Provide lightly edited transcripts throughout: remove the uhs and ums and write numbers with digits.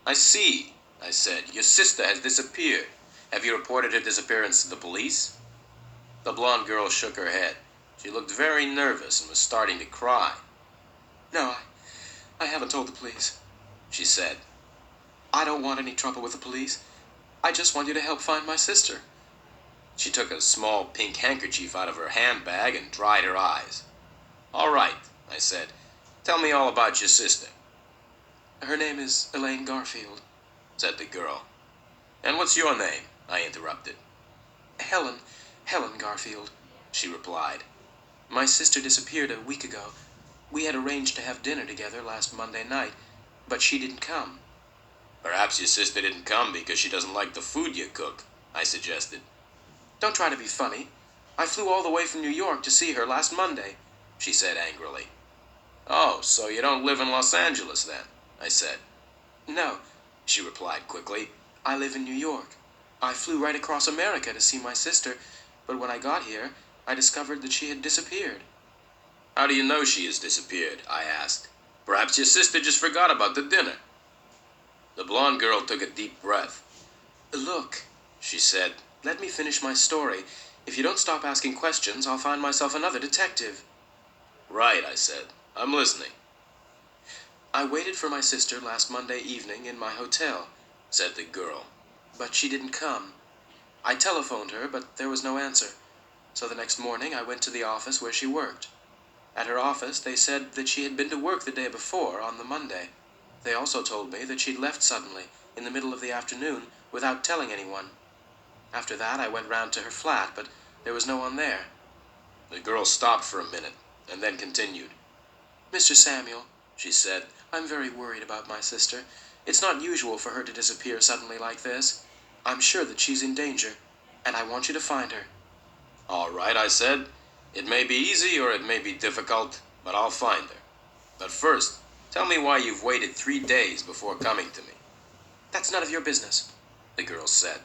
I see, I said. Your sister has disappeared. Have you reported her disappearance to the police? The blonde girl shook her head. She looked very nervous and was starting to cry. No, I haven't told the police, she said. I don't want any trouble with the police. I just want you to help find my sister. She took a small pink handkerchief out of her handbag and dried her eyes. All right, I said. Tell me all about your sister. Her name is Elaine Garfield, said the girl. And what's your name? I interrupted. Helen Garfield, she replied. My sister disappeared a week ago. We had arranged to have dinner together last Monday night, but she didn't come. Perhaps your sister didn't come because she doesn't like the food you cook, I suggested. Don't try to be funny. I flew all the way from New York to see her last Monday, she said angrily. Oh, so you don't live in Los Angeles then, I said. No, she replied quickly. I live in New York. I flew right across America to see my sister, but when I got here, I discovered that she had disappeared. How do you know she has disappeared? I asked. Perhaps your sister just forgot about the dinner. The blonde girl took a deep breath. Look, she said, let me finish my story. If you don't stop asking questions, I'll find myself another detective. Right, I said. I'm listening. I waited for my sister last Monday evening in my hotel, said the girl, but she didn't come. I telephoned her, but there was no answer. So the next morning I went to the office where she worked. At her office, they said that she had been to work the day before, on the Monday. They also told me that she'd left suddenly, in the middle of the afternoon, without telling anyone. After that, I went round to her flat, but there was no one there. The girl stopped for a minute, and then continued. Mr. Samuel, she said, I'm very worried about my sister. It's not usual for her to disappear suddenly like this. I'm sure that she's in danger, and I want you to find her. All right, I said. It may be easy or it may be difficult, but I'll find her. But first, tell me why you've waited 3 days before coming to me. That's none of your business, the girl said.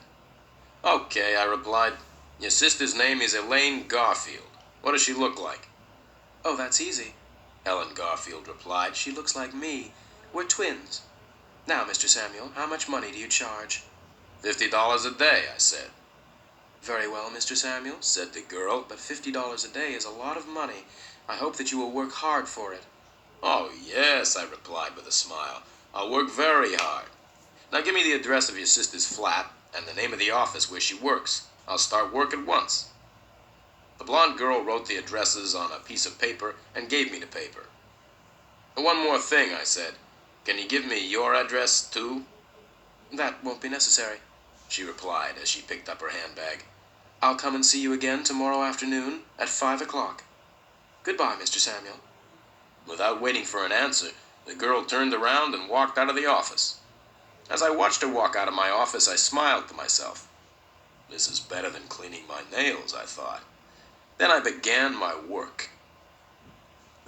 Okay, I replied. Your sister's name is Elaine Garfield. What does she look like? Oh, that's easy, Ellen Garfield replied. She looks like me. We're twins. Now, Mr. Samuel, how much money do you charge? $50 a day, I said. Very well, Mr. Samuel, said the girl, but $50 a day is a lot of money. I hope that you will work hard for it. Oh, yes, I replied with a smile. I'll work very hard. Now give me the address of your sister's flat and the name of the office where she works. I'll start work at once. The blonde girl wrote the addresses on a piece of paper and gave me the paper. One more thing, I said. Can you give me your address, too? That won't be necessary, she replied as she picked up her handbag. I'll come and see you again tomorrow afternoon at 5 o'clock. Goodbye, Mr. Samuel. Without waiting for an answer, the girl turned around and walked out of the office. As I watched her walk out of my office, I smiled to myself. This is better than cleaning my nails, I thought. Then I began my work.